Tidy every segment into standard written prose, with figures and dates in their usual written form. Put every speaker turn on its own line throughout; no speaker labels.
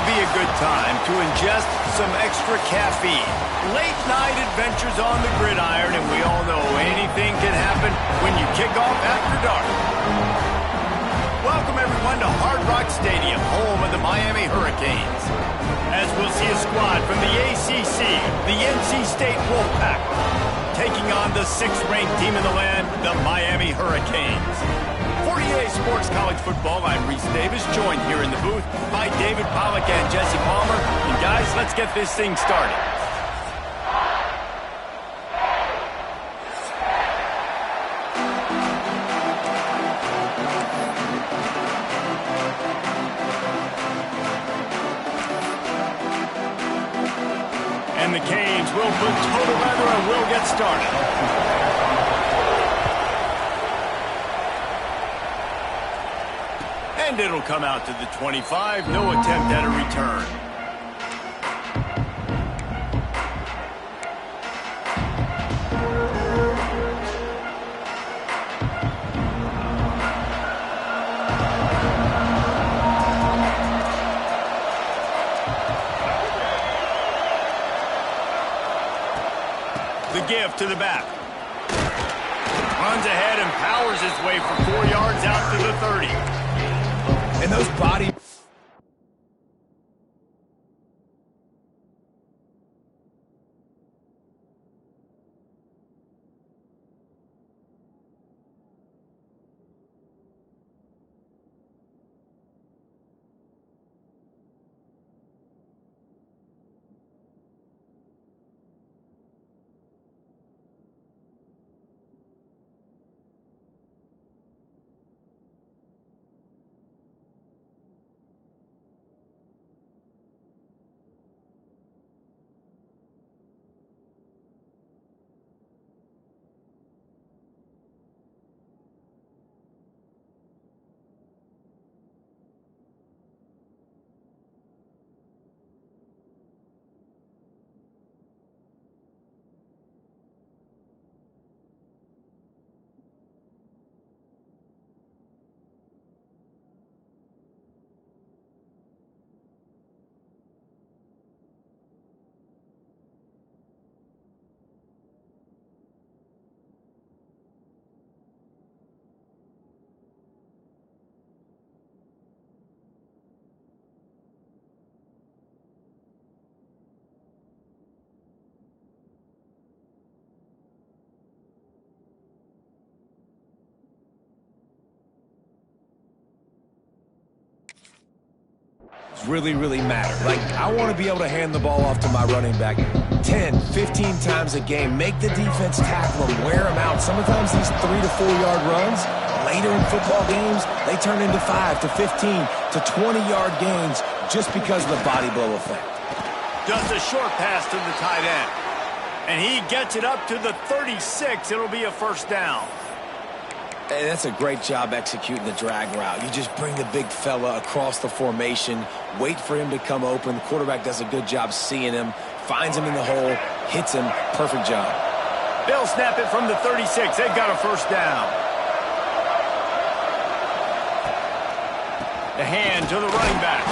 would be a good time to ingest some extra caffeine. Late night adventures on the gridiron, and we all know anything can happen when you kick off after dark. Welcome everyone to Hard Rock Stadium, home of the Miami Hurricanes. As we'll see a squad from the ACC, the NC State Wolfpack, taking on the 6th-ranked team in the land, the Miami Hurricanes. For EA Sports College Football, I'm Reese Davis, joined here in the booth by David Pollack and Jesse Palmer. And guys, let's get this thing started. And the Canes will put total weather and will get started. And it'll come out to the 25. No attempt at a return. The give to the back. Runs ahead and powers his way for 4 yards out to the 30. And those body...
really matter. Like, I want to be able to hand the ball off to my running back 10, 15 times a game, make the defense tackle them, wear them out. Sometimes these 3 to 4 yard runs, later in football games, they turn into 5 to 15 to 20 yard gains just because of the body blow effect.
Just a short pass to the tight end. And he gets it up to the 36. It'll be a first down.
Hey, that's a great job executing the drag route. You just bring the big fella across the formation, wait for him to come open. The quarterback does a good job seeing him, finds him in the hole, hits him. Perfect job.
They'll snap it from the 36. They've got a first down. The hand to the running back.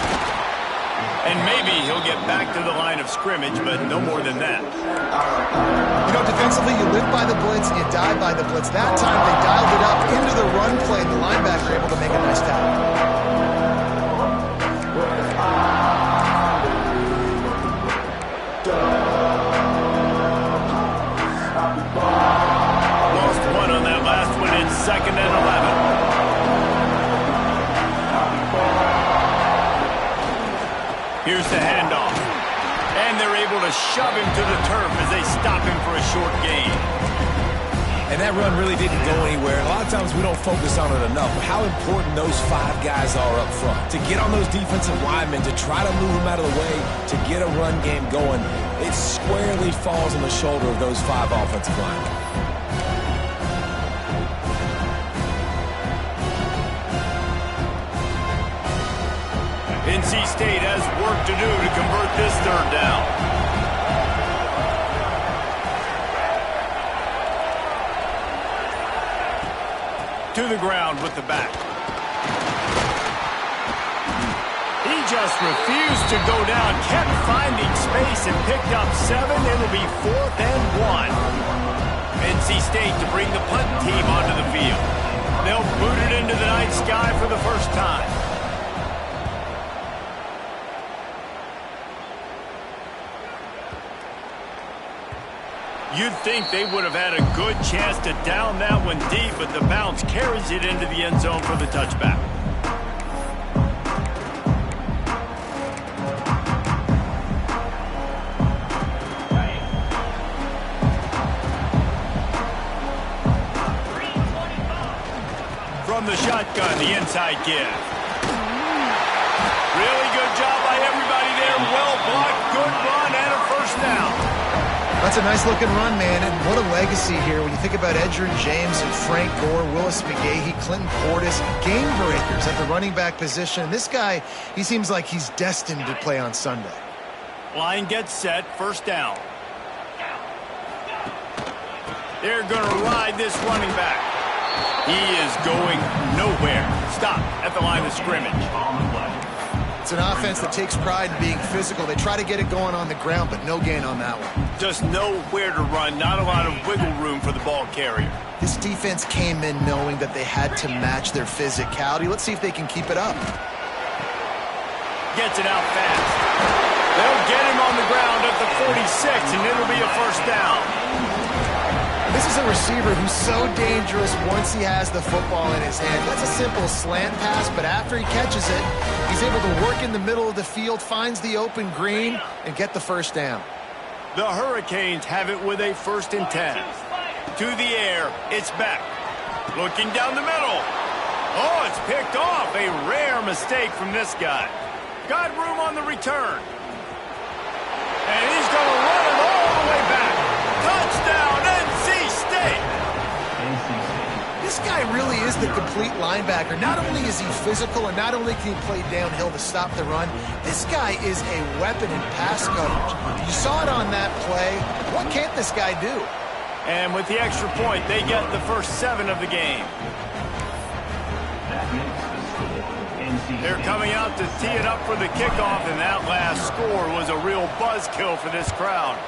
And maybe he'll get back to the line of scrimmage, but no more than that.
You know, defensively, you live by the blitz, you die by the blitz. That time, they dialed it up into the run play, and the linebacker able to make a nice tackle.
Lost one on that last one. It's 2nd and 11. Here's the handoff. And they're able to shove him to the turf as they stop him for a short gain.
And that run really didn't go anywhere. A lot of times we don't focus on it enough, but how important those 5 guys are up front. To get on those defensive linemen, to try to move them out of the way, to get a run game going, it squarely falls on the shoulder of those 5 offensive linemen.
NC State has work to do to convert this 3rd down. To the ground with the back. He just refused to go down, kept finding space and picked up 7. It'll be 4th and 1. NC State to bring the punt team onto the field. They'll boot it into the night sky for the first time. You'd think they would have had a good chance to down that one deep, but the bounce carries it into the end zone for the touchback. From the shotgun, the inside give. Really good job by everybody there. Well blocked, good run, and a first down.
That's a nice-looking run, man, and what a legacy here. When you think about Edgerrin James and Frank Gore, Willis McGahee, Clinton Portis, game breakers at the running back position. This guy, he seems like he's destined to play on Sunday.
Line gets set, first down. They're going to ride this running back. He is going nowhere. Stop at the line of scrimmage.
It's an offense that takes pride in being physical. They try to get it going on the ground, but no gain on that one.
Just nowhere to run, not a lot of wiggle room for the ball carrier.
This defense came in knowing that they had to match their physicality. Let's see if they can keep it up.
Gets it out fast. They'll get him on the ground at the 46, and it'll be a first down.
This is a receiver who's so dangerous once he has the football in his hand. That's a simple slant pass, but after he catches it, he's able to work in the middle of the field, finds the open green, and get the first down.
The Hurricanes have it with a 1st and 10. To the air, it's Beck. Looking down the middle. Oh, it's picked off. A rare mistake from this guy. Got room on the return. And he's going to run it all the way back. Touchdown, NC State!
This guy really is the complete linebacker. Not only is he physical and not only can he play downhill to stop the run, this guy is a weapon in pass coverage. You saw it on that play. What can't this guy do?
And with the extra point, they get the first 7 of the game. They're coming out to tee it up for the kickoff, and that last score was a real buzzkill for this crowd.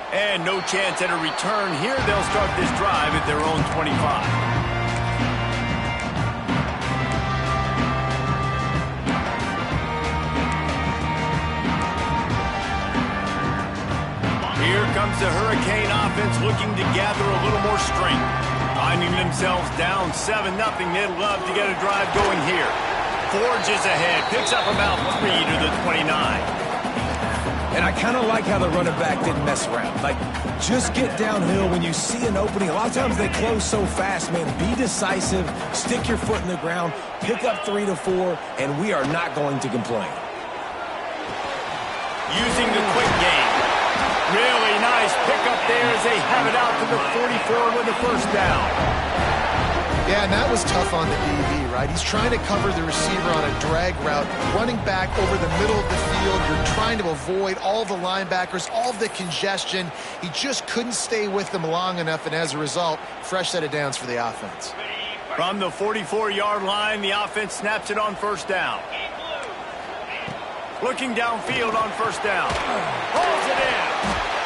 And no chance at a return here. They'll start this drive at their own 25. Here comes the Hurricane offense looking to gather a little more strength. Finding themselves down 7-0, they'd love to get a drive going here. Forges ahead, picks up about 3 to the 29.
And I kind of like how the running back didn't mess around. Like, just get downhill when you see an opening. A lot of times they close so fast, man. Be decisive, stick your foot in the ground, pick up 3 to 4, and we are not going to complain.
Using the quick game. Really nice pickup there as they have it out to the 44 with the first down.
Yeah, and that was tough on the DB, right? He's trying to cover the receiver on a drag route, running back over the middle of the field. You're trying to avoid all the linebackers, all the congestion. He just couldn't stay with them long enough, and as a result, fresh set of downs for the offense.
From the 44-yard line, the offense snaps it on first down. Looking downfield on first down. Pulls it in.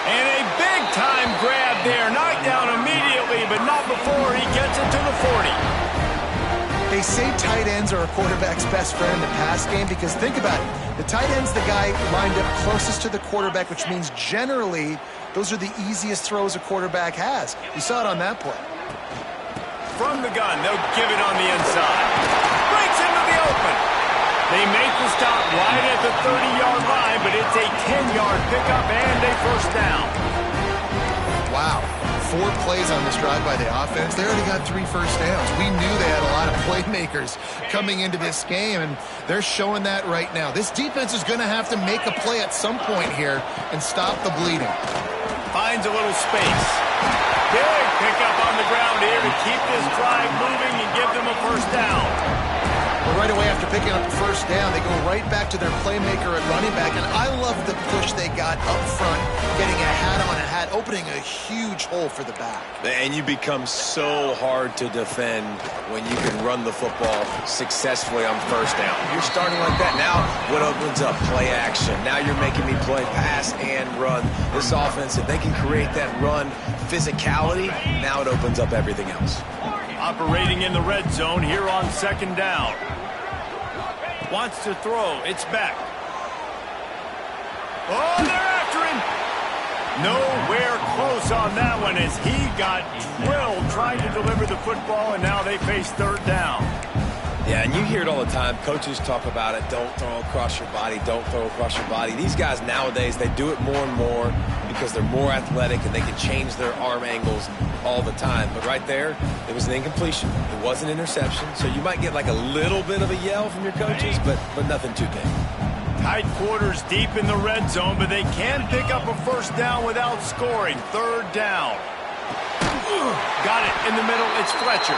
And a big-time grab there. Knocked down immediately, but not before he gets it to the 40.
They say tight ends are a quarterback's best friend in the pass game because think about it. The tight end's the guy lined up closest to the quarterback, which means generally those are the easiest throws a quarterback has. You saw it on that play.
From the gun, they'll give it on the inside. Breaks into the open. They make the stop right at the 30-yard line, but it's a 10-yard pickup and a first down.
Wow. 4 plays on this drive by the offense. They already got 3 first downs. We knew they had a lot of playmakers coming into this game, and they're showing that right now. This defense is going to have to make a play at some point here and stop the bleeding.
Finds a little space. Big pickup on the ground here to keep this drive moving and give them a first down.
But right away after picking up the first down, they go right back to their playmaker at running back. And I love the push they got up front, getting a hat on a hat, opening a huge hole for the back.
And you become so hard to defend when you can run the football successfully on first down. You're starting like that. Now what opens up? Play action. Now you're making me play pass and run. This offense, if they can create that run physicality, now it opens up everything else.
Operating in the red zone here on second down. Wants to throw. It's back. Oh, they're after him. Nowhere close on that one as he got drilled trying to deliver the football, and now they face third down.
Yeah, and you hear it all the time. Coaches talk about it. Don't throw across your body. Don't throw across your body. These guys nowadays, they do it more and more because they're more athletic and they can change their arm angles all the time. But right there, it was an incompletion. It was an interception. So you might get like a little bit of a yell from your coaches, but nothing too big.
Tight quarters deep in the red zone, but they can pick up a first down without scoring. Third down. Got it in the middle. It's Fletcher.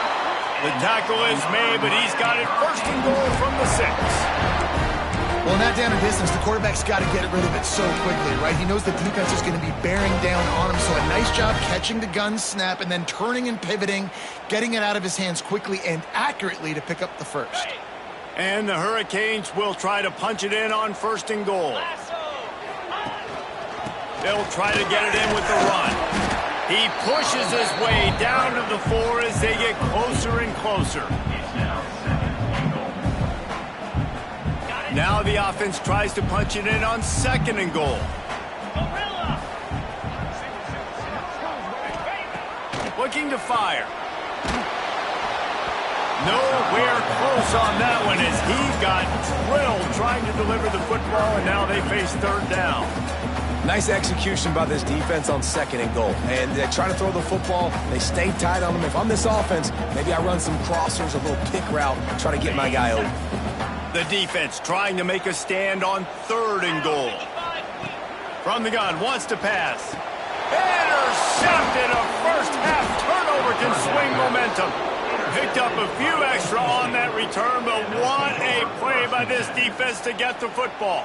The tackle is made, but he's got it first and goal from the 6.
Well, in that down and distance, the quarterback's got to get rid of it so quickly, right? He knows the defense is going to be bearing down on him, so a nice job catching the gun snap and then turning and pivoting, getting it out of his hands quickly and accurately to pick up the first.
And the Hurricanes will try to punch it in on first and goal. They'll try to get it in with the run. He pushes his way down to the 4 as they get closer and closer. Now the offense tries to punch it in on second and goal. Looking to fire. Nowhere close on that one as he got drilled trying to deliver the football, and now they face third down.
Nice execution by this defense on second and goal. And they try to throw the football. They stay tight on them. If I'm this offense, maybe I run some crossers, a little pick route, try to get my guy open.
The defense trying to make a stand on third and goal. From the gun, wants to pass. Intercepted. A first half turnover can swing momentum. Picked up a few extra on that return, but what a play by this defense to get the football.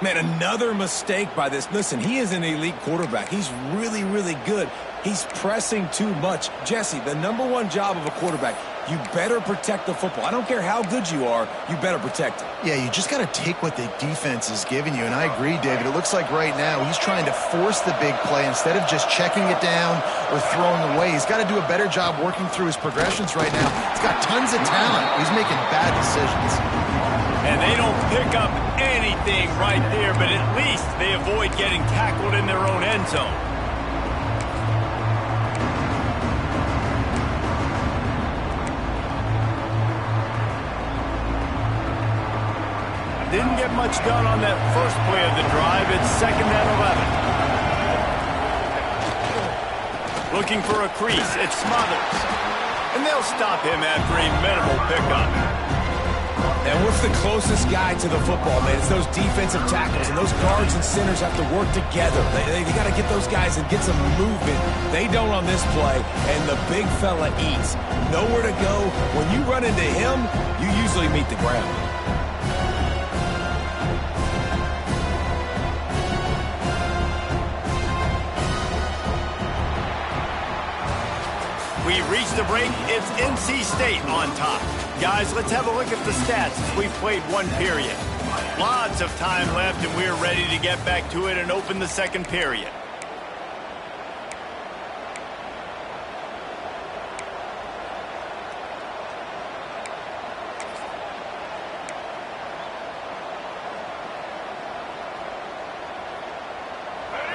Man, another mistake by this. Listen, he is an elite quarterback. He's really, really good. He's pressing too much. Jesse, the #1 job of a quarterback, you better protect the football. I don't care how good you are, you better protect it.
Yeah, you just got to take what the defense is giving you, and I agree, David. It looks like right now he's trying to force the big play instead of just checking it down or throwing away. He's got to do a better job working through his progressions right now. He's got tons of talent. He's making bad decisions.
And they don't pick up anything right there, but at least they avoid getting tackled in their own end zone. Didn't get much done on that first play of the drive. It's second and 11. Looking for a crease. It's Smothers. And they'll stop him after a minimal pickup.
And what's the closest guy to the football, man? It's those defensive tackles, and those guards and centers have to work together. They got to get those guys and get some movement. They don't on this play, and the big fella eats. Nowhere to go. When you run into him, you usually meet the ground.
We reached the break. It's NC State on top. Guys, let's have a look at the stats as we've played one period. Lots of time left, and we're ready to get back to it and open the second period.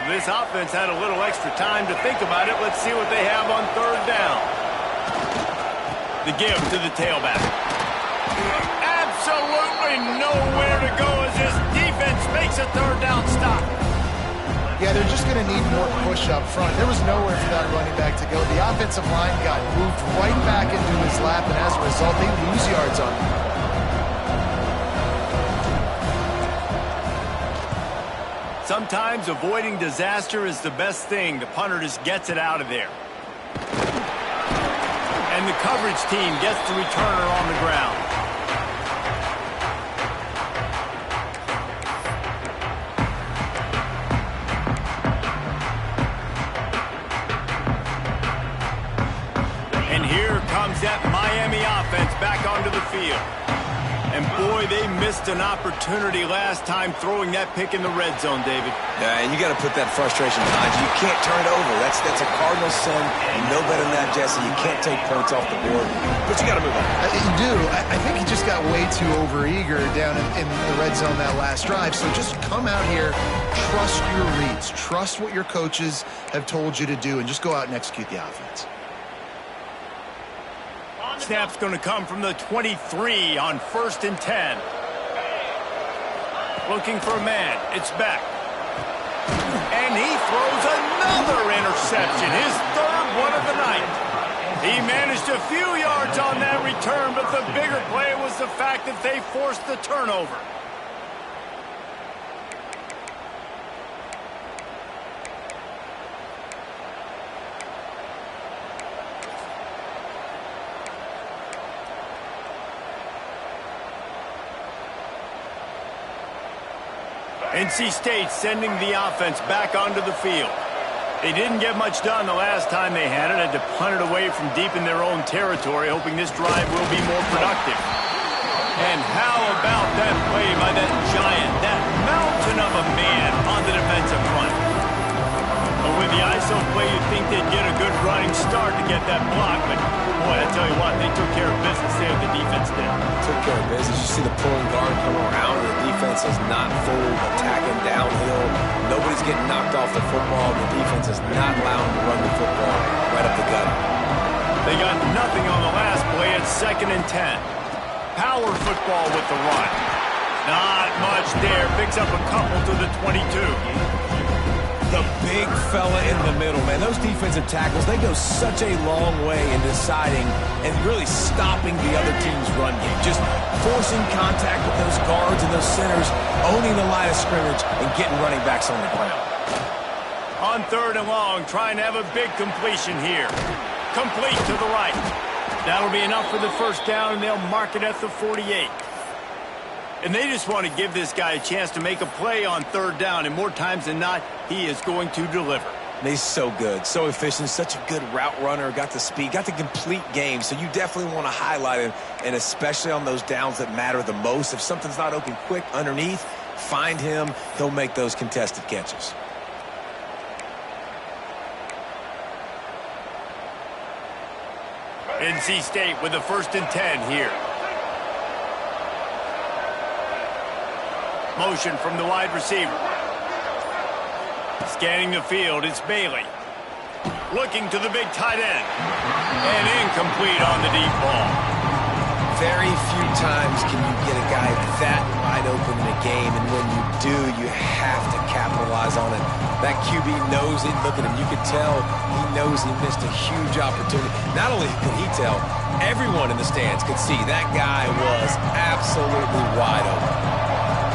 This offense had a little extra time to think about it. Let's see what they have on third down. The give to the tailback. Absolutely nowhere to go as this defense makes a third down stop.
Yeah, they're just going to need more push up front. There was nowhere for that running back to go. The offensive line got moved right back into his lap, and as a result, they lose yards on him.
Sometimes avoiding disaster is the best thing. The punter just gets it out of there. And the coverage team gets the returner on the ground. And here comes that Miami offense back onto the field. And boy, they missed an opportunity last time throwing that pick in the red zone, David.
Yeah, and you got to put that frustration behind you. You can't turn it over. That's a Cardinals sin. You know better than that, Jesse. You can't take points off the board. But you got to move on.
You do. I think he just got way too overeager down in the red zone that last drive. So just come out here, trust your reads, trust what your coaches have told you to do, and just go out and execute the offense.
Snap's going to come from the 23 on 1st and 10. Looking for a man. It's back. And he throws another interception, his 3rd one of the night. He managed a few yards on that return, but the bigger play was the fact that they forced the turnover. NC State sending the offense back onto the field. They didn't get much done the last time they had it. Had to punt it away from deep in their own territory, hoping this drive will be more productive. And how about that play by that giant, that mountain of a man on the defensive front? But with the ISO play, you'd think they'd get a good running start to get that block, but boy, I tell you what, they took care of business there. The defense did.
Took care of business. You see the pulling guard come around. The defense is not full, attacking downhill. Nobody's getting knocked off the football. The defense is not allowing to run the football right up the gut.
They got nothing on the last play at 2nd and 10. Power football with the run. Not much there. Picks up a couple to the 22.
The big fella in the middle, man. Those defensive tackles, they go such a long way in deciding and really stopping the other team's run game. Just forcing contact with those guards and those centers, owning the line of scrimmage, and getting running backs on the ground.
On 3rd and long, trying to have a big completion here. Complete to the right. That'll be enough for the 1st down, and they'll mark it at the 48. And they just want to give this guy a chance to make a play on 3rd down, and more times than not, he is going to deliver.
He's so good, so efficient, such a good route runner, got the speed, got the complete game, so you definitely want to highlight him, and especially on those downs that matter the most. If something's not open quick underneath, find him, he'll make those contested catches.
NC State with the 1st and 10 here. Motion from the wide receiver. Scanning the field, it's Bailey. Looking to the big tight end. And incomplete on the deep ball.
Very few times can you get a guy that wide open in a game, and when you do, you have to capitalize on it. That QB knows it. Look at him. You could tell he knows he missed a huge opportunity. Not only could he tell, everyone in the stands could see that guy was absolutely wide open.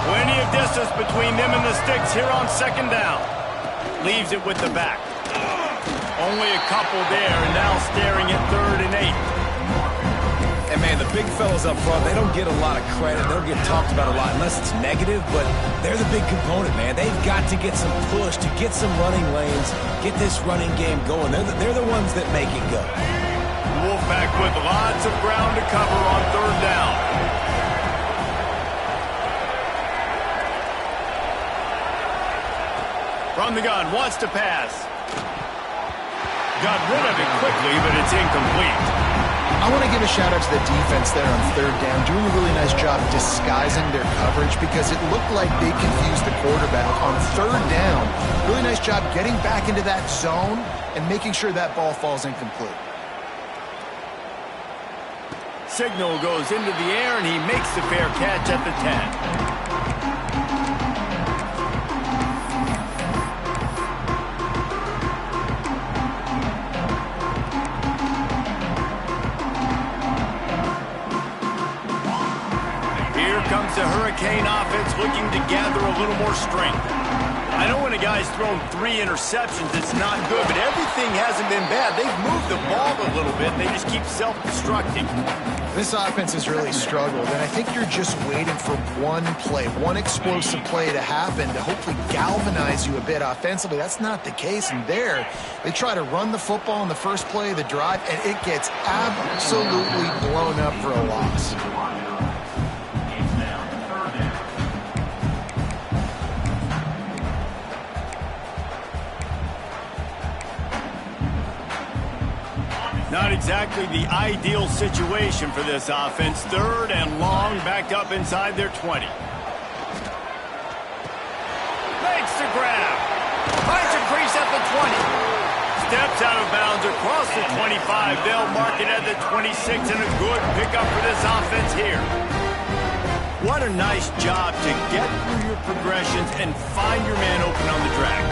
Plenty of distance between them and the sticks here on 2nd down. Leaves it with the back. Only a couple there, and now staring at 3rd and 8.
And, man, the big fellas up front, they don't get a lot of credit. They don't get talked about a lot unless it's negative, but they're the big component, man. They've got to get some push, to get some running lanes, get this running game going. They're the ones that make it go.
Wolfpack with lots of ground to cover on 3rd down. From the gun, wants to pass. Got rid of it quickly, but it's incomplete.
I want to give a shout-out to the defense there on 3rd down, doing a really nice job disguising their coverage because it looked like they confused the quarterback on 3rd down. Really nice job getting back into that zone and making sure that ball falls incomplete.
Signal goes into the air, and he makes the fair catch at the 10. Here comes the Hurricane offense looking to gather a little more strength. I know when a guy's thrown 3 interceptions, it's not good, but everything hasn't been bad. They've moved the ball a little bit. They just keep self-destructing.
This offense has really struggled, and I think you're just waiting for one play, one explosive play to happen to hopefully galvanize you a bit offensively. That's not the case, and there, they try to run the football in the first play of the drive, and it gets absolutely blown up for a loss.
Not exactly the ideal situation for this offense. 3rd and long, backed up inside their 20. Makes the grab. Finds a crease at the 20. Steps out of bounds across the 25. They'll mark it at the 26, and a good pickup for this offense here. What a nice job to get through your progressions and find your man open on the drag.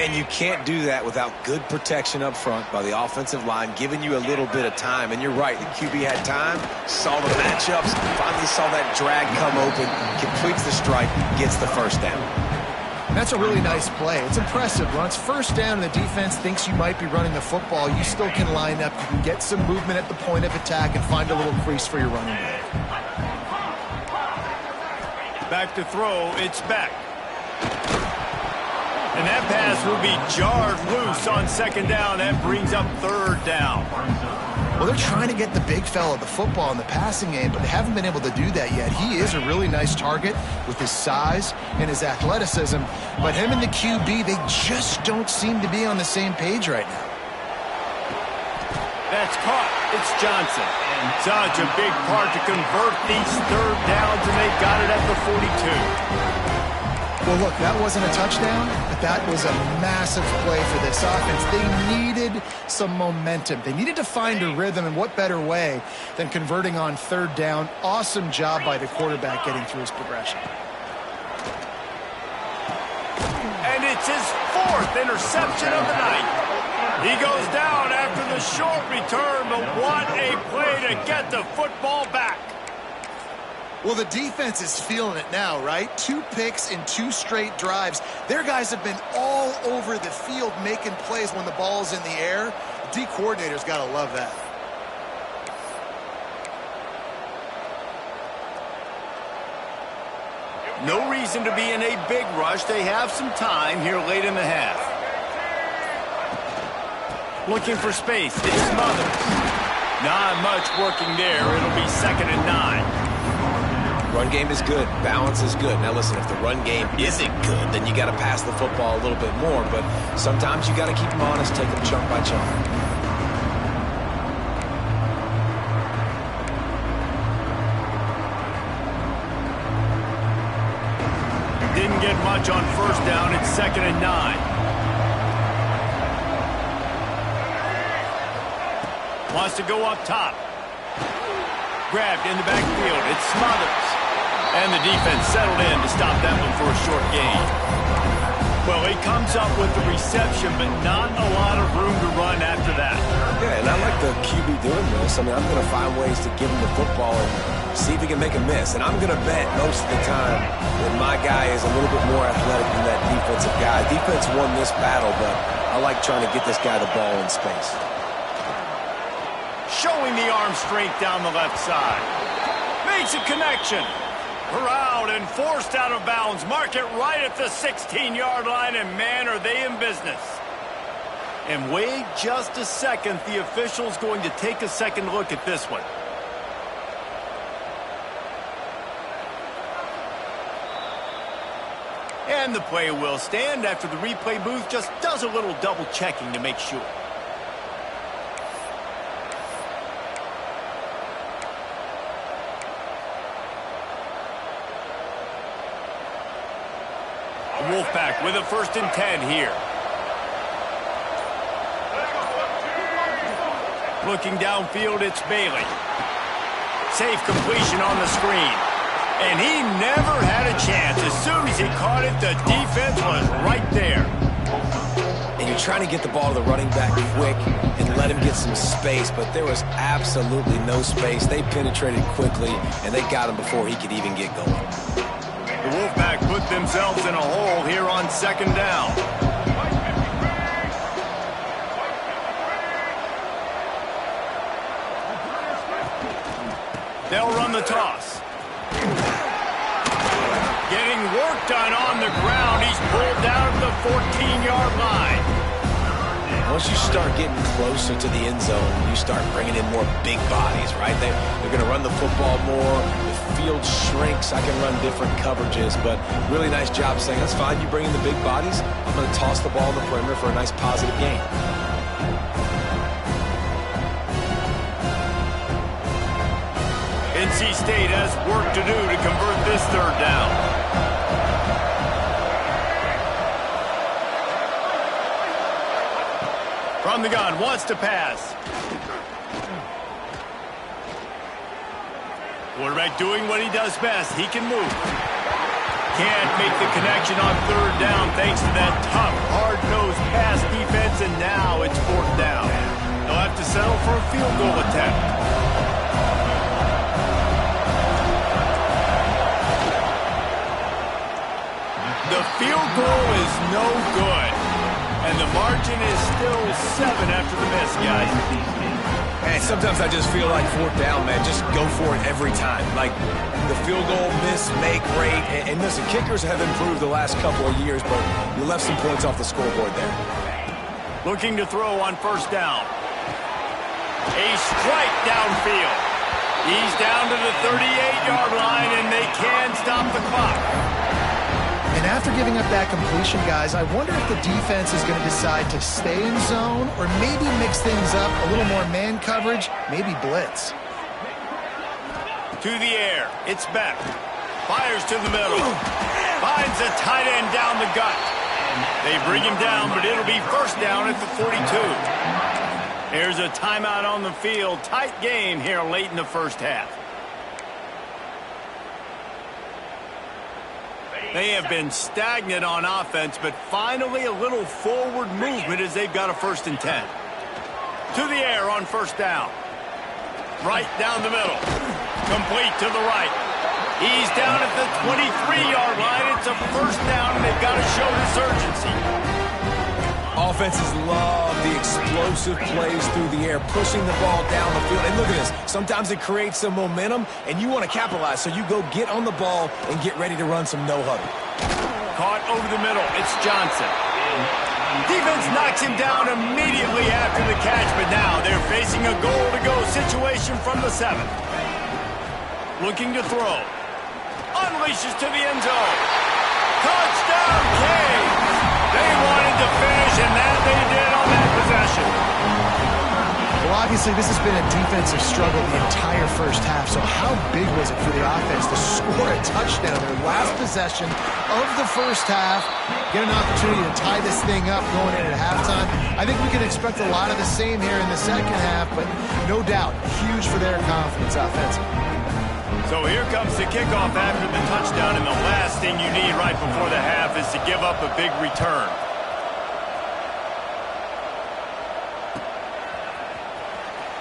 And you can't do that without good protection up front by the offensive line, giving you a little bit of time. And you're right, the QB had time, saw the matchups, finally saw that drag come open, completes the strike, gets the first down.
That's a really nice play. It's impressive. When it's first down and the defense thinks you might be running the football, you still can line up. You can get some movement at the point of attack and find a little crease for your running back.
Back to throw, it's back. And that pass will be jarred loose on 2nd down. That brings up 3rd down.
Well, they're trying to get the big fella the football in the passing game, but they haven't been able to do that yet. He is a really nice target with his size and his athleticism, but him and the QB, they just don't seem to be on the same page right now.
That's caught. It's Johnson. And such a big part to convert these 3rd downs, and they got it at the 42.
Well, look, that wasn't a touchdown, but that was a massive play for this offense. They needed some momentum. They needed to find a rhythm, and what better way than converting on 3rd down. Awesome job by the quarterback getting through his progression.
And it's his 4th interception of the night. He goes down after the short return, but what a play to get the football back.
Well, the defense is feeling it now, right? 2 picks in 2 straight drives. Their guys have been all over the field making plays when the ball's in the air. The D coordinator's got to love that.
No reason to be in a big rush. They have some time here late in the half. Looking for space. It's Smothers. Not much working there. It'll be 2nd and 9.
Run game is good. Balance is good. Now listen, if the run game isn't good, then you got to pass the football a little bit more. But sometimes you got to keep them honest, take them chunk by chunk.
Didn't get much on 1st down. It's 2nd and 9. Wants to go up top. Grabbed in the backfield. It's Smothers. And the defense settled in to stop that one for a short gain. Well, he comes up with the reception, but not a lot of room to run after that.
Yeah, and I like the QB doing this. I mean, I'm going to find ways to give him the football and see if he can make a miss. And I'm going to bet most of the time that my guy is a little bit more athletic than that defensive guy. Defense won this battle, but I like trying to get this guy the ball in space.
Showing the arm strength down the left side. Makes a connection. Corralled and forced out of bounds. Mark it right at the 16-yard line, and man, are they in business. And wait just a second. The official's going to take a second look at this one. And the play will stand after the replay booth just does a little double checking to make sure. Wolfpack with a 1st and 10 here. Looking downfield, it's Bailey. Safe completion on the screen. And he never had a chance. As soon as he caught it, the defense was right there.
And you're trying to get the ball to the running back quick and let him get some space, but there was absolutely no space. They penetrated quickly, and they got him before he could even get going.
The Wolfpack put themselves in a hole here on second down. They'll run the toss. Getting work done on the ground. He's pulled down to the 14-yard line.
Once you start getting closer to the end zone, you start bringing in more big bodies, right? They're going to run the football more. The field shrinks. I can run different coverages, but really nice job saying, that's fine. You bring in the big bodies. I'm going to toss the ball in the perimeter for a nice positive gain.
NC State has work to do to convert this third down. From the gun, wants to pass. Quarterback doing what he does best. He can move. Can't make the connection on third down thanks to that tough, hard-nosed pass defense, and now it's fourth down. They'll have to settle for a field goal attempt. The field goal is no good. And the margin is still 7 after the miss, guys.
Hey, sometimes I just feel like fourth down, man. Just go for it every time. Like the field goal miss, make rate. And listen, kickers have improved the last couple of years, but you left some points off the scoreboard there.
Looking to throw on first down. A strike downfield. He's down to the 38-yard line, and they can stop the clock.
And after giving up that completion, guys, I wonder if the defense is going to decide to stay in zone or maybe mix things up, a little more man coverage, maybe blitz.
To the air. It's Beck. Fires to the middle. Finds a tight end down the gut. They bring him down, but it'll be first down at the 42. There's a timeout on the field. Tight game here late in the first half. They have been stagnant on offense, but finally a little forward movement as they've got a 1st and 10. To the air on first down. Right down the middle. Complete to the right. He's down at the 23-yard line. It's a first down, and they've got to show this urgency.
Offenses love the explosive plays through the air, pushing the ball down the field. And look at this. Sometimes it creates some momentum, and you want to capitalize. So you go get on the ball and get ready to run some no-huddle.
Caught over the middle. It's Johnson. Defense knocks him down immediately after the catch, but now they're facing a goal-to-go situation from the 7. Looking to throw. Unleashes to the end zone. Touchdown, Canes! They wanted to finish, and that they did on that possession.
Well, obviously, this has been a defensive struggle the entire first half, so how big was it for the offense to score a touchdown their last possession of the first half, get an opportunity to tie this thing up going in at halftime? I think we can expect a lot of the same here in the second half, but no doubt, huge for their confidence offensively.
So here comes the kickoff after the touchdown, and the last thing you need right before the half is to give up a big return.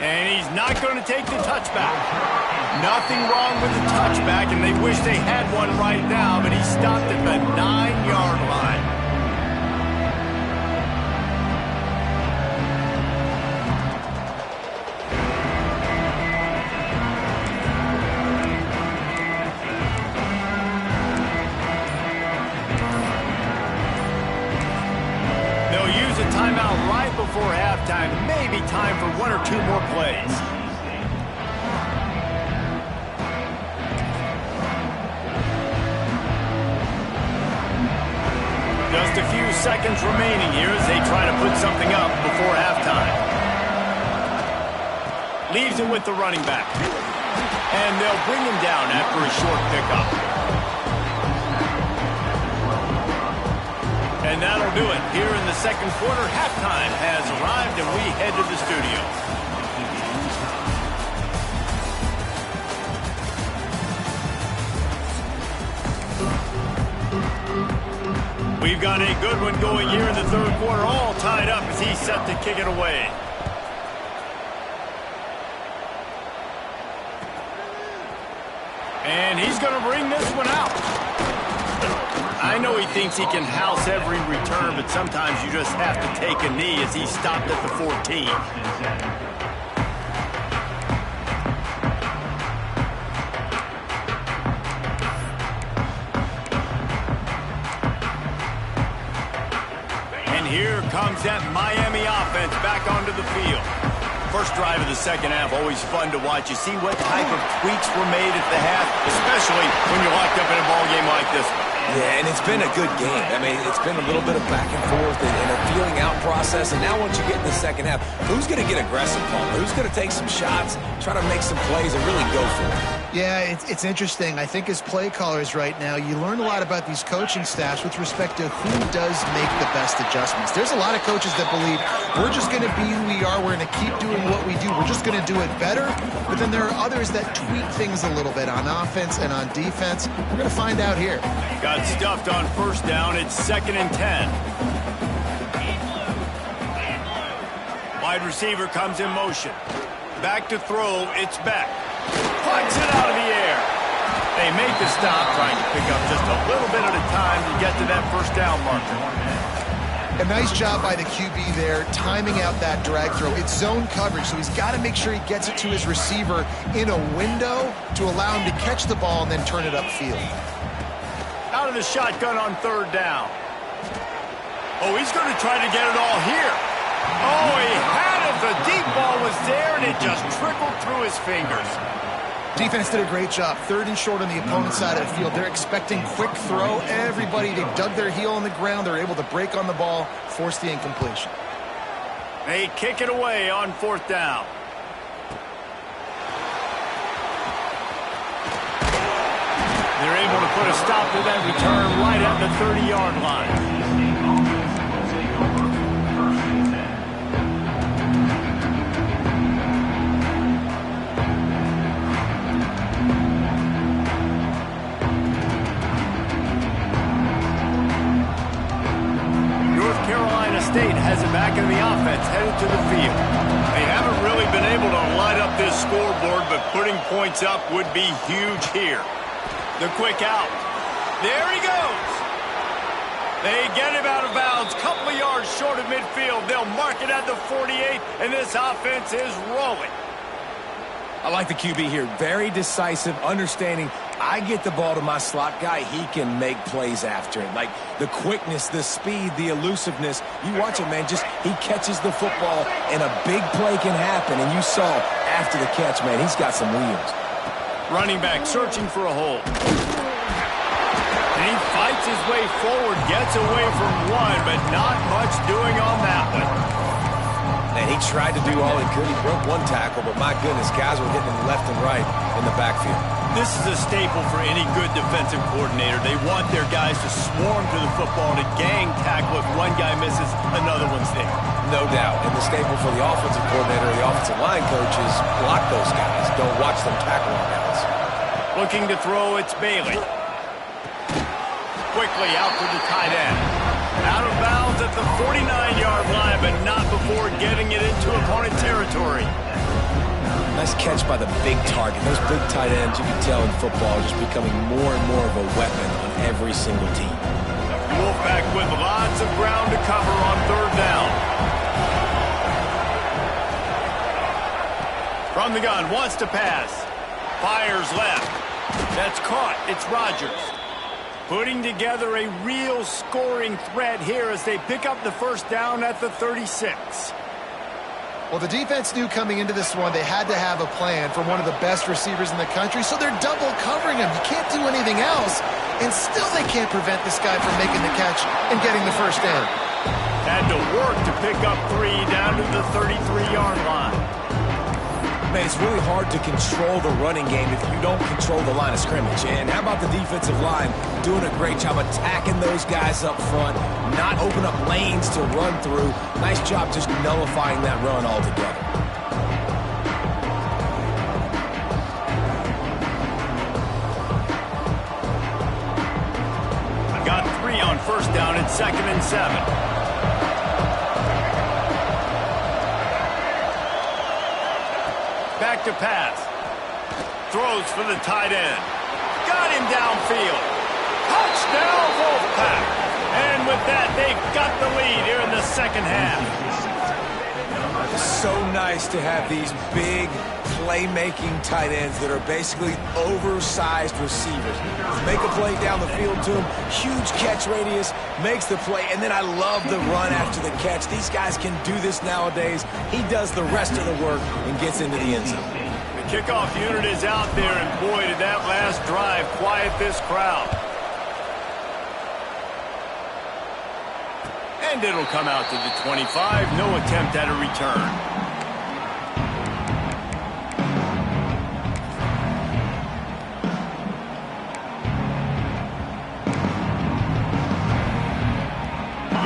And he's not going to take the touchback. Nothing wrong with the touchback, and they wish they had one right now, but he stopped at the 9-yard line. Timeout right before halftime. Maybe time for 1 or 2 more plays. Just a few seconds remaining here as they try to put something up before halftime. Leaves it with the running back. And they'll bring him down after a short pickup. And that'll do it. Here in the second quarter, halftime has arrived, and we head to the studio. We've got a good one going here in the third quarter, all tied up as he's set to kick it away. And he's going to bring this one out. I know he thinks he can house every return, but sometimes you just have to take a knee as he stopped at the 14. And here comes that Miami offense back onto the field. First drive of the second half, always fun to watch. You see what type of tweaks were made at the half, especially when you're locked up in a ball game like this one.
Yeah, and it's been a good game. I mean, it's been a little bit of back and forth and a feeling out process. And now once you get in the second half, who's going to get aggressive, Paul? Who's going to take some shots, try to make some plays, and really go for it?
Yeah, it's interesting. I think as play callers right now, you learn a lot about these coaching staffs with respect to who does make the best adjustments. There's a lot of coaches that believe we're just going to be who we are. We're going to keep doing what we do. We're just going to do it better. But then there are others that tweak things a little bit on offense and on defense. We're going to find out here.
Got stuffed on first down. It's 2nd and 10. Wide receiver comes in motion. Back to throw. It's back. Plugs it out of the air. They make the stop, trying to pick up just a little bit at a time to get to that first down marker.
A nice job by the QB there, timing out that drag throw. It's zone coverage, so he's got to make sure he gets it to his receiver in a window to allow him to catch the ball and then turn it upfield.
Out of the shotgun on 3rd down. Oh, he's going to try to get it all here. Oh, he had it. The deep ball was there, and it just trickled through his fingers.
Defense did a great job. 3rd and short on the opponent's side of the field. They're expecting quick throw. Everybody, they dug their heel on the ground. They're able to break on the ball, force the incompletion.
They kick it away on 4th down. They're able to put a stop to that return right at the 30-yard line. State has it back in the offense, headed to the field. They haven't really been able to light up this scoreboard, but putting points up would be huge here. The quick out. There he goes. They get him out of bounds, couple of yards short of midfield. They'll mark it at the 48, and this offense is rolling.
I like the QB here. Very decisive, understanding I get the ball to my slot guy, he can make plays after it. Like the quickness, the speed, the elusiveness. You watch it, man, just he catches the football and a big play can happen. And you saw after the catch, man, he's got some wheels.
Running back searching for a hole. And he fights his way forward, gets away from one, but not much doing on that one.
And he tried to do all he could. He broke one tackle, but my goodness, guys were hitting him left and right in the backfield.
This is a staple for any good defensive coordinator. They want their guys to swarm to the football, to gang tackle. If one guy misses, another one's there.
No doubt. And the staple for the offensive coordinator or the offensive line coach is block those guys. Don't watch them tackle on guys.
Looking to throw, it's Bailey. Quickly out to the tight end. Out of bounds at the 49-yard line, but not before getting it into opponent territory.
Nice catch by the big target. Those big tight ends, you can tell in football, are just becoming more and more of a weapon on every single team.
Wolfpack with lots of ground to cover on 3rd down. From the gun, wants to pass. Fires left. That's caught. It's Rodgers. Putting together a real scoring threat here as they pick up the first down at the 36.
Well, the defense knew coming into this one they had to have a plan for one of the best receivers in the country, so they're double covering him. You can't do anything else, and still they can't prevent this guy from making the catch and getting the first down.
Had to work to pick up 3 down to the 33-yard line.
Man, it's really hard to control the running game if you don't control the line of scrimmage. And how about the defensive line doing a great job attacking those guys up front, not open up lanes to run through. Nice job just nullifying that run altogether.
Got 3 on first down and 2nd and 7. Back to pass. Throws for the tight end. Got him downfield. Touchdown, Wolfpack. second half.
So nice to have these big playmaking tight ends that are basically oversized receivers. Make a play down the field to him, huge catch radius, makes the play, and then I love the run after the catch. These guys can do this nowadays. He does the rest of the work and gets into the end zone.
The kickoff unit is out there, and boy, did that last drive quiet this crowd. And it'll come out to the 25. No attempt at a return.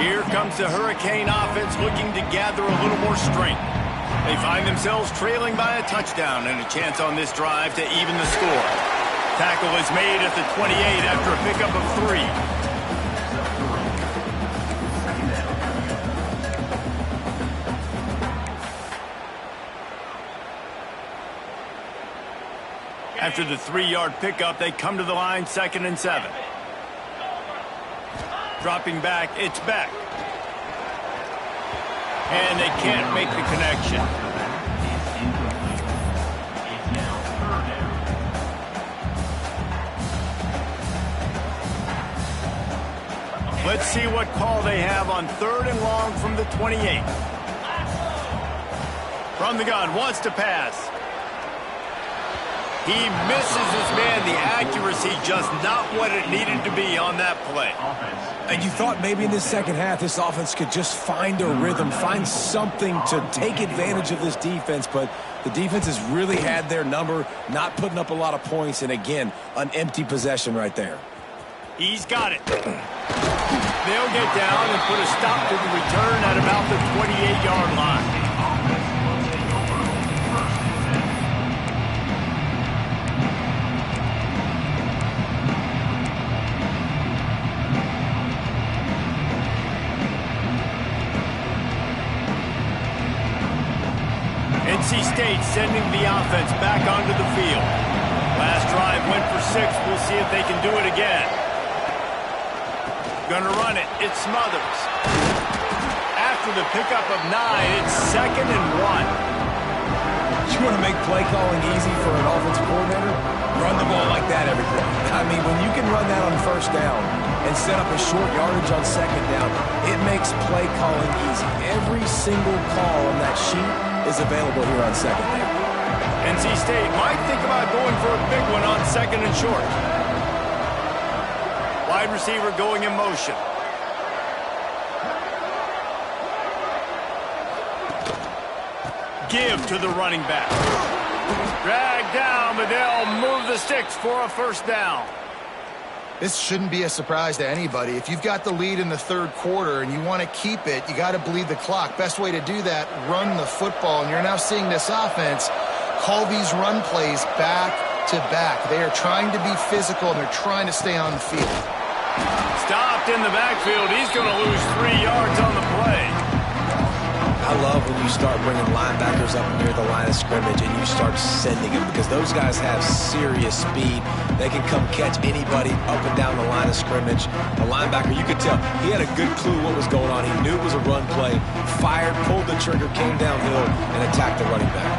Here comes the Hurricane offense looking to gather a little more strength. They find themselves trailing by a touchdown and a chance on this drive to even the score. Tackle is made at the 28 after a pickup of 3. After the 3-yard pickup, they come to the line, 2nd and 7. Dropping back, it's Beck. And they can't make the connection. Let's see what call they have on 3rd and long from the 28. From the gun, wants to pass. He misses his man. The accuracy just not what it needed to be on that play.
And you thought maybe in this second half this offense could just find a rhythm, find something to take advantage of this defense, but the defense has really had their number, not putting up a lot of points, and again, an empty possession right there.
He's got it. They'll get down and put a stop to the return at about the 28-yard line. NC State sending the offense back onto the field. Last drive went for 6. We'll see if they can do it again. Gonna run it. It's Smothers. After the pickup of 9, it's 2nd and 1.
You want to make play calling easy for an offensive coordinator? Run the ball like that every play. I mean, when you can run that on 1st down and set up a short yardage on 2nd down, it makes play calling easy. Every single call on that sheet is available here on 2nd down.
NC State might think about going for a big one on 2nd and short. Wide receiver going in motion. Give to the running back. Drag down, but they'll move the sticks for a 1st down.
This shouldn't be a surprise to anybody. If you've got the lead in the 3rd quarter and you want to keep it, you got to bleed the clock. Best way to do that, run the football. And you're now seeing this offense call these run plays back to back. They are trying to be physical and they're trying to stay on the field.
Stopped in the backfield. He's going to lose 3 yards on the play.
I love when you start bringing linebackers up near the line of scrimmage and you start sending them, because those guys have serious speed. They can come catch anybody up and down the line of scrimmage. The linebacker, you could tell, he had a good clue what was going on. He knew it was a run play, fired, pulled the trigger, came downhill, and attacked the running back.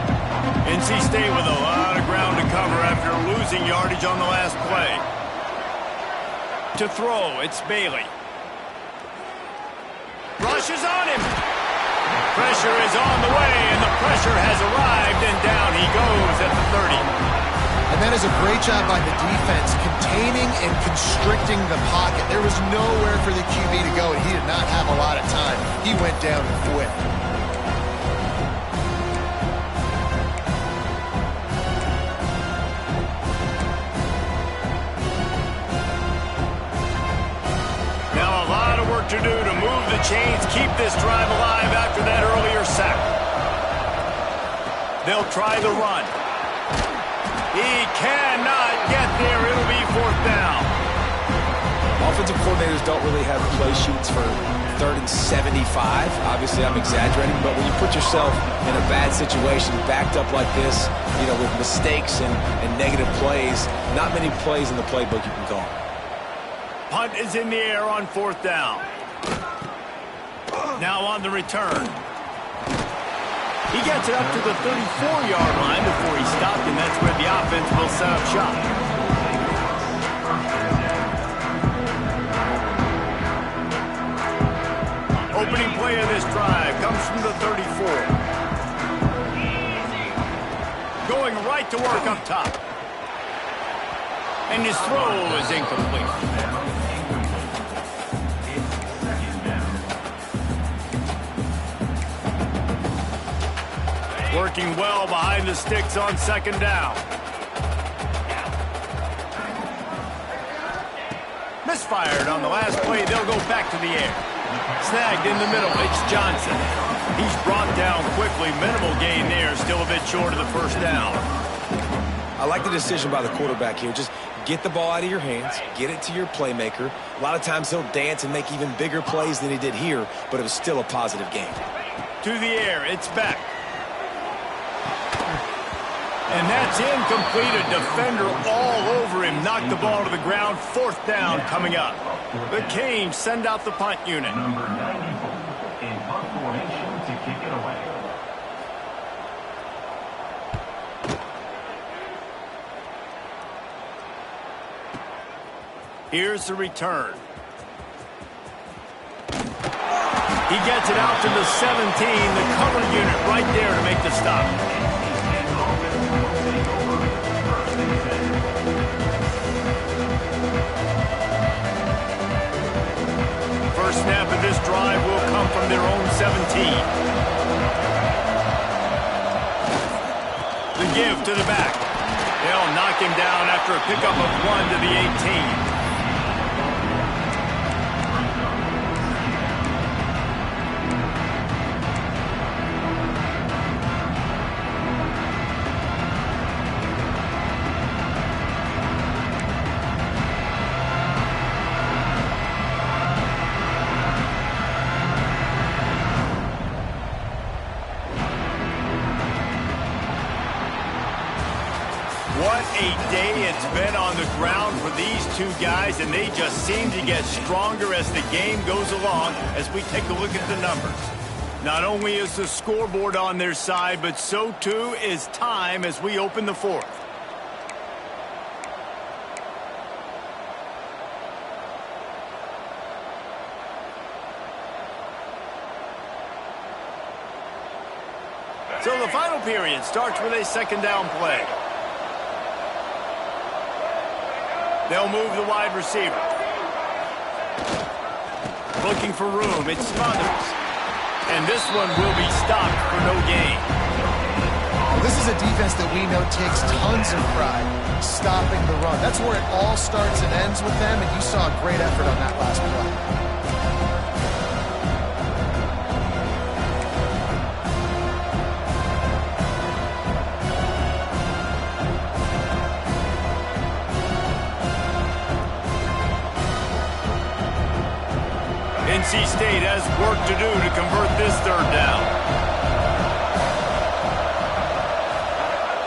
NC State with a lot of ground to cover after losing yardage on the last play. To throw, it's Bailey. Rushes on him. Pressure is on the way, and the pressure has arrived, and down he goes at the 30.
And that is a great job by the defense, containing and constricting the pocket. There was nowhere for the QB to go, and he did not have a lot of time. He went down quick.
Now a lot of work to do to move the chains, keep this drive alive after that earlier sack. They'll try the run. He cannot get there. It'll be 4th down.
Offensive coordinators don't really have play sheets for 3rd and 75. Obviously, I'm exaggerating, but when you put yourself in a bad situation, backed up like this, you know, with mistakes and negative plays, not many plays in the playbook you can call.
Punt is in the air on 4th down. Now on the return. He gets it up to the 34-yard line before he stopped, and that's where the offense will set up shop. Opening play of this drive comes from the 34. Going right to work up top. And his throw is incomplete. Working well behind the sticks on second down. Misfired on the last play. They'll go back to the air. Snagged in the middle. It's Johnson. He's brought down quickly. Minimal gain there. Still a bit short of the first down.
I like the decision by the quarterback here. Just get the ball out of your hands. Get it to your playmaker. A lot of times he'll dance and make even bigger plays than he did here, but it was still a positive game.
To the air. It's back. And that's incomplete. A defender all over him. Knocked the ball to the ground. Fourth down coming up. The Canes send out the punt unit.
Number 94 in punt formation to kick it away.
Here's the return. He gets it out to the 17. The cover unit right there to make the stop. First snap of this drive will come from their own 17. The give to the back. They'll knock him down after a pickup of 1 to the 18. What a day it's been on the ground for these two guys, and they just seem to get stronger as the game goes along as we take a look at the numbers. Not only is the scoreboard on their side, but so too is time as we open the fourth. So the final period starts with a second down play. They'll move the wide receiver. Looking for room. It's Smothers. And this one will be stopped for no gain.
Well, this is a defense that we know takes tons of pride stopping the run. That's where it all starts and ends with them, and you saw a great effort on that last play.
NC State has work to do to convert this third down.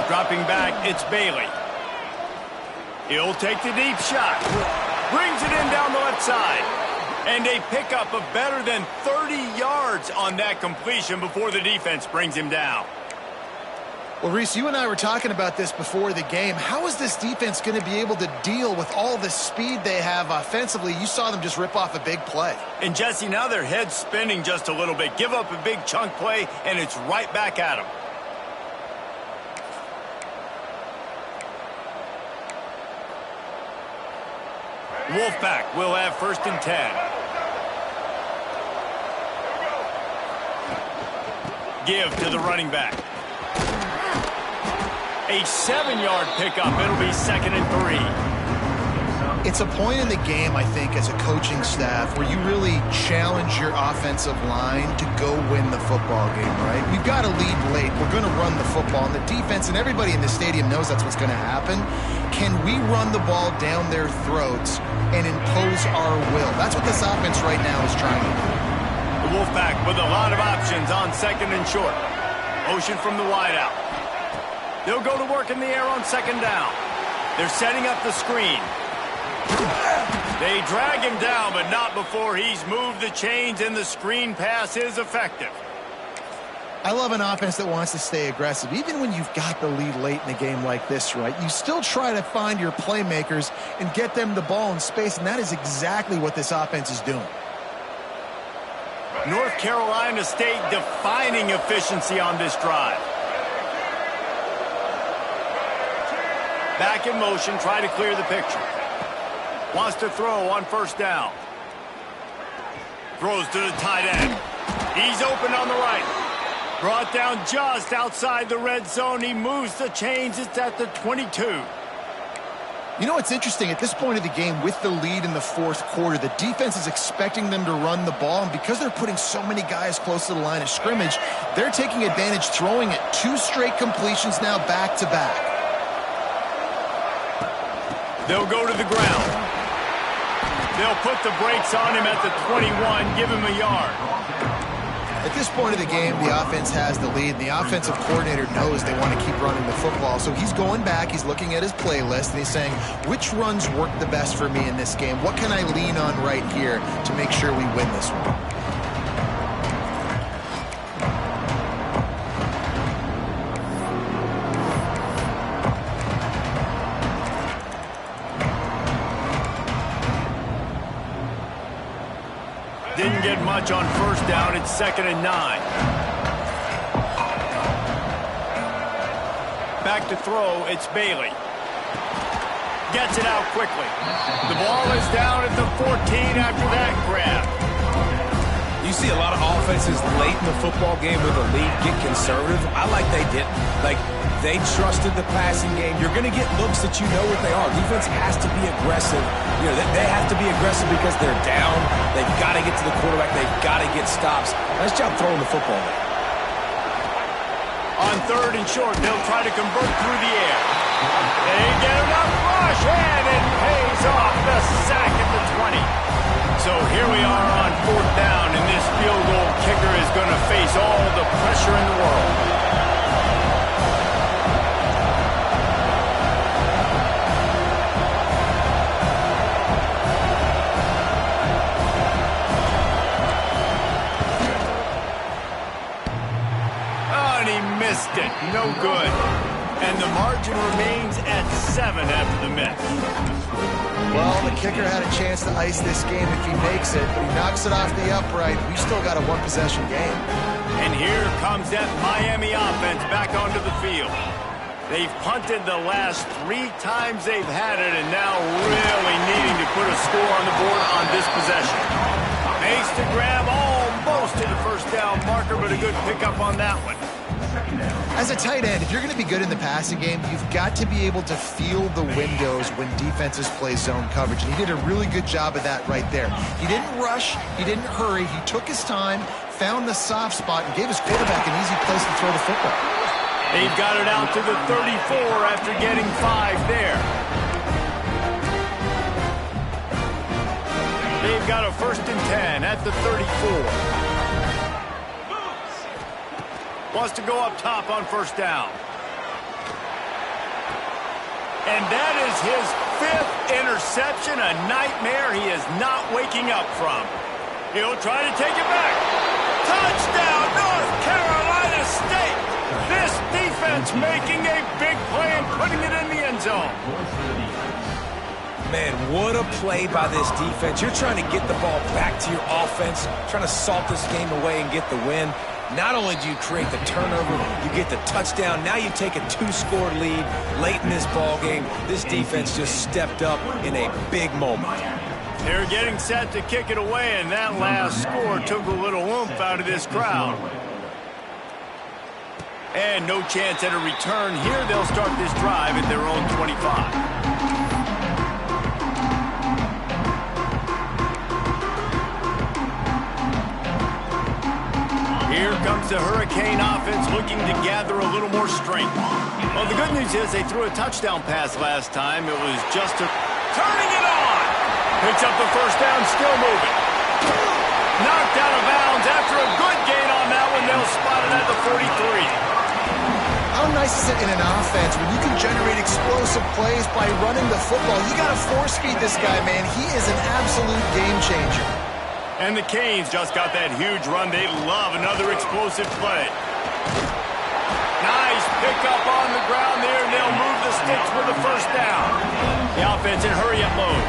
Dropping back, it's Bailey. He'll take the deep shot. Brings it in down the left side. And a pickup of better than 30 yards on that completion before the defense brings him down.
Well, Reese, you and I were talking about this before the game. How is this defense going to be able to deal with all the speed they have offensively? You saw them just rip off a big play.
And, Jesse, now their head's spinning just a little bit. Give up a big chunk play, and it's right back at them. Wolfpack will have 1st and 10. Give to the running back. A 7-yard pickup. It'll be 2nd and 3.
It's a point in the game, I think, as a coaching staff where you really challenge your offensive line to go win the football game, right? We've got to lead late. We're going to run the football, and the defense and everybody in the stadium knows that's what's going to happen. Can we run the ball down their throats and impose our will? That's what this offense right now is trying to do.
The Wolfpack with a lot of options on 2nd and short. Motion from the wideout. They'll go to work in the air on 2nd down. They're setting up the screen. They drag him down, but not before he's moved the chains and the screen pass is effective.
I love an offense that wants to stay aggressive. Even when you've got the lead late in a game like this, right, you still try to find your playmakers and get them the ball in space, and that is exactly what this offense is doing.
North Carolina State defining efficiency on this drive. Back in motion, try to clear the picture. Wants to throw on first down. Throws to the tight end. He's open on the right. Brought down just outside the red zone. He moves the chains. It's at the 22.
You know what's interesting? At this point of the game, with the lead in the fourth quarter, the defense is expecting them to run the ball, and because they're putting so many guys close to the line of scrimmage, they're taking advantage, throwing it 2 straight completions now back-to-back.
They'll go to the ground. They'll put the brakes on him at the 21, give him a yard.
At this point of the game, the offense has the lead, and the offensive coordinator knows they want to keep running the football. So he's going back, he's looking at his playlist, and he's saying, which runs work the best for me in this game? What can I lean on right here to make sure we win this one?
Didn't get much on first down. It's 2nd and 9. Back to throw. It's Bailey. Gets it out quickly. The ball is down at the 14 after that grab.
You see a lot of offenses late in the football game with a lead get conservative. I like they didn't. Like, they trusted the passing game. You're going to get looks that you know what they are. Defense has to be aggressive. You know, they have to be aggressive because they're down. They've got to get to the quarterback. They've got to get stops. Nice job throwing the football.
On 3rd and short, they'll try to convert through the air. They get enough rush, and it pays off the sack at the 20. So here we are on 4th down, and this field goal kicker is going to face all the pressure in the world. Missed it. No good. And the margin remains at 7 after the miss.
Well, the kicker had a chance to ice this game if he makes it, but he knocks it off the upright. We've still got a 1-possession game.
And here comes that Miami offense back onto the field. They've punted the last 3 times they've had it, and now really needing to put a score on the board on this possession. Makes the grab almost to the first down marker, but a good pickup on that one.
As a tight end, if you're going to be good in the passing game, you've got to be able to feel the windows when defenses play zone coverage. And he did a really good job of that right there. He didn't rush. He didn't hurry. He took his time, found the soft spot, and gave his quarterback an easy place to throw the football.
They've got it out to the 34 after getting 5 there. They've got a 1st and 10 at the 34. Wants to go up top on first down. And that is his 5th interception, a nightmare he is not waking up from. He'll try to take it back. Touchdown, North Carolina State. This defense making a big play and putting it in the end zone.
Man, what a play by this defense. You're trying to get the ball back to your offense, trying to salt this game away and get the win. Not only do you create the turnover, you get the touchdown. Now you take a 2-score lead late in this ball game. This defense just stepped up in a big moment.
They're getting set to kick it away, and that last score took a little oomph out of this crowd. And no chance at a return here. They'll start this drive at their own 25. Here comes the Hurricane offense looking to gather a little more strength. Well, the good news is they threw a touchdown pass last time. It was just turning it on. Picks up the first down, still moving. Knocked out of bounds after a good gain on that one. They'll spot it at the 43.
I'm nice is it in an offense when you can generate explosive plays by running the football? You got to force feed this guy, man. He is an absolute game changer.
And the Canes just got that huge run. They love another explosive play. Nice pickup on the ground there, and they'll move the sticks with the first down. The offense in hurry-up mode.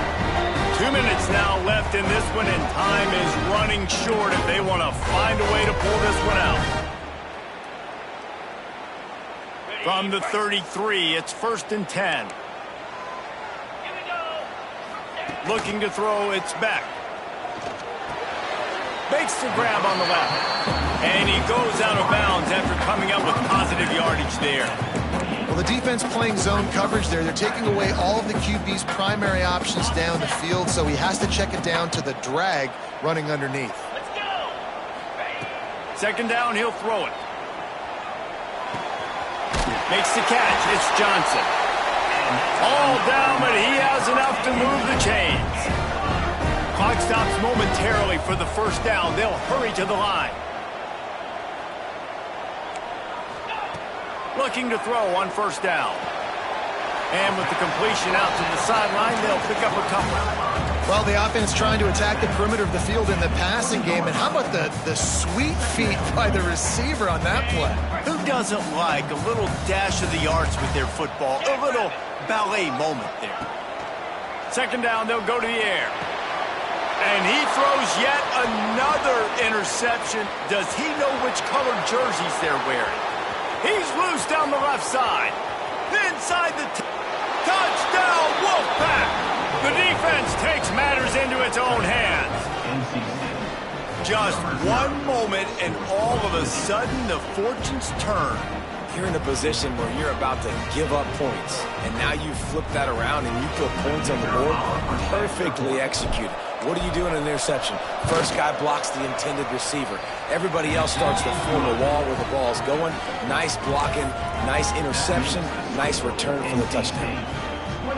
2 minutes now left in this one, and time is running short if they want to find a way to pull this one out. From the 33, it's 1st and 10. Looking to throw, it's back. Makes the grab on the left. And he goes out of bounds after coming up with positive yardage there.
Well, the defense playing zone coverage there. They're taking away all of the QB's primary options down the field, so he has to check it down to the drag running underneath.
Let's go. 2nd down, he'll throw it. Makes the catch. It's Johnson. All down, but he has enough to move the chains. Clock stops momentarily for the 1st down. They'll hurry to the line. Looking to throw on 1st down. And with the completion out to the sideline, they'll pick up a couple.
Well, the offense trying to attack the perimeter of the field in the passing game. And how about the sweet feet by the receiver on that play?
Who doesn't like a little dash of the arts with their football? A little ballet moment there. 2nd down, they'll go to the air. And he throws yet another interception. Does he know which colored jerseys they're wearing? He's loose down the left side. Inside the touchdown, Wolfpack! The defense takes matters into its own hands. Just one moment, and all of a sudden, the fortunes turn.
You're in a position where you're about to give up points, and now you flip that around and you put points on the board. Perfectly executed. What do you do in an interception? First guy blocks the intended receiver. Everybody else starts to form a wall where the ball's going. Nice blocking, nice interception, nice return for the touchdown.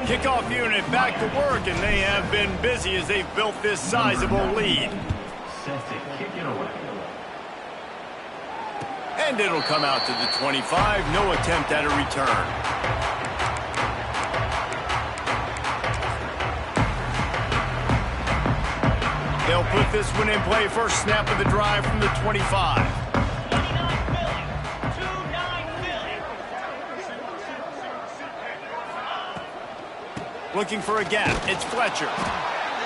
Kickoff unit back to work, and they have been busy as they've built this sizable lead.
Set to kick it away.
And it'll come out to the 25. No attempt at a return. They'll put this one in play. First snap of the drive from the 25. Looking for a gap. It's Fletcher.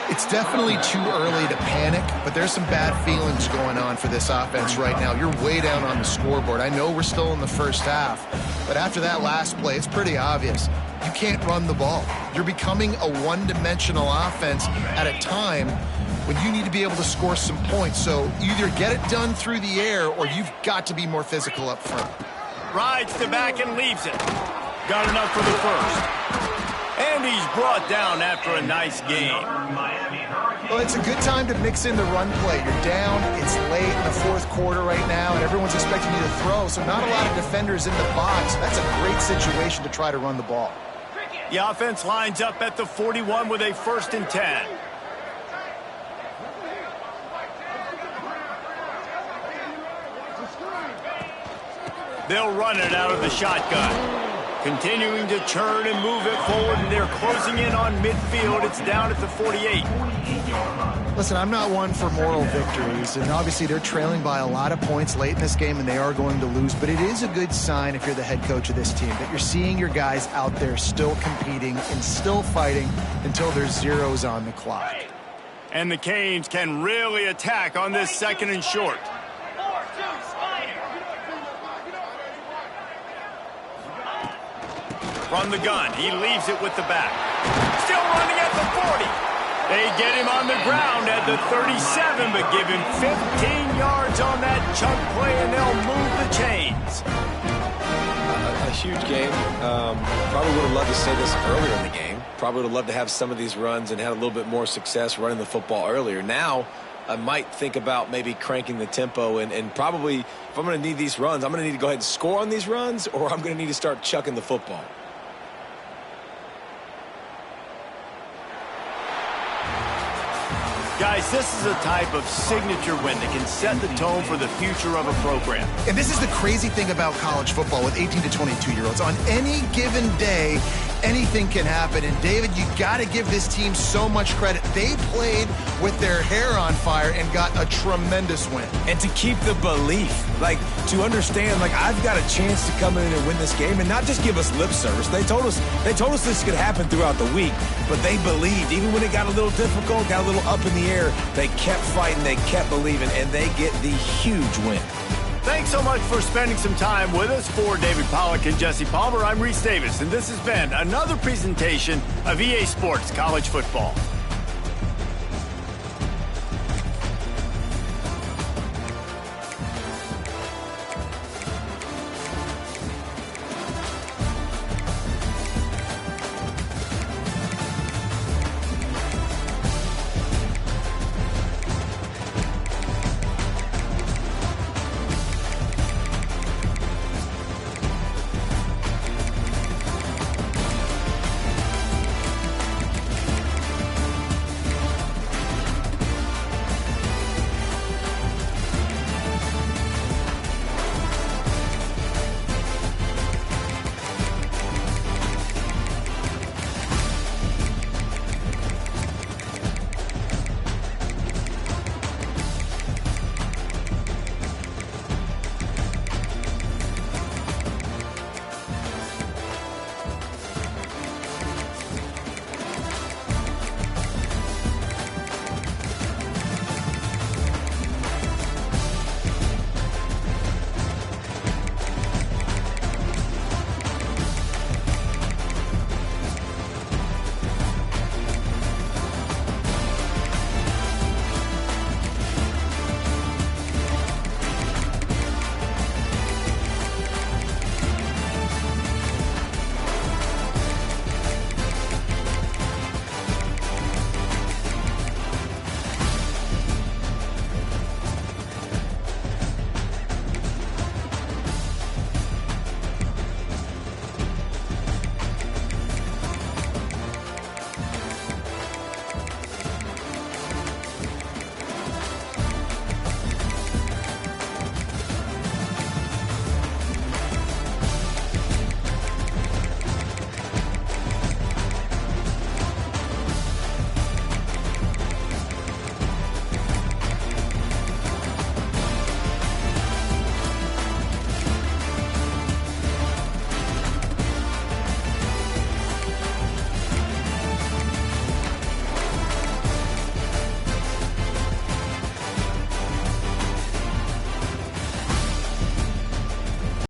It's definitely too early to panic, but there's some bad feelings going on for this offense right now. You're way down on the scoreboard. I know we're still in the 1st half, but after that last play, it's pretty obvious. You can't run the ball. You're becoming a one-dimensional offense at a time when you need to be able to score some points. So either get it done through the air or you've got to be more physical up front.
Rides to back and leaves it. Got enough for the 1st. And he's brought down after a nice game.
Well, it's a good time to mix in the run play. You're down, it's late in the 4th quarter right now, and everyone's expecting you to throw, so not a lot of defenders in the box. That's a great situation to try to run the ball.
The offense lines up at the 41 with a 1st and 10. They'll run it out of the shotgun. Continuing to churn and move it forward, and they're closing in on midfield. It's down at the 48.
Listen, I'm not one for moral victories, and obviously they're trailing by a lot of points late in this game, and they are going to lose, but it is a good sign if you're the head coach of this team that you're seeing your guys out there still competing and still fighting until there's zeros on the clock.
And the Canes can really attack on this 2nd and short. From the gun, he leaves it with the back. Still running at the 40. They get him on the ground at the 37, but give him 15 yards on that chunk play, and they'll move the chains.
A huge game. Probably would have loved to say this earlier in the game. Probably would have loved to have some of these runs and had a little bit more success running the football earlier. Now, I might think about maybe cranking the tempo and probably, if I'm going to need these runs, I'm going to need to go ahead and score on these runs, or I'm going to need to start chucking the football.
Guys, this is a type of signature win that can set the tone for the future of a program.
And this is the crazy thing about college football with 18 to 22-year-olds. On any given day, anything can happen. And, David, you got to give this team so much credit. They played with their hair on fire and got a tremendous win.
And to keep the belief, like, to understand, like, I've got a chance to come in and win this game and not just give us lip service. They told us this could happen throughout the week, but they believed. Even when it got a little difficult, got a little up in the air, they kept fighting, they kept believing, and they get the huge win.
Thanks so much for spending some time with us. For David Pollack and Jesse Palmer, I'm Reese Davis, and this has been another presentation of EA Sports College Football.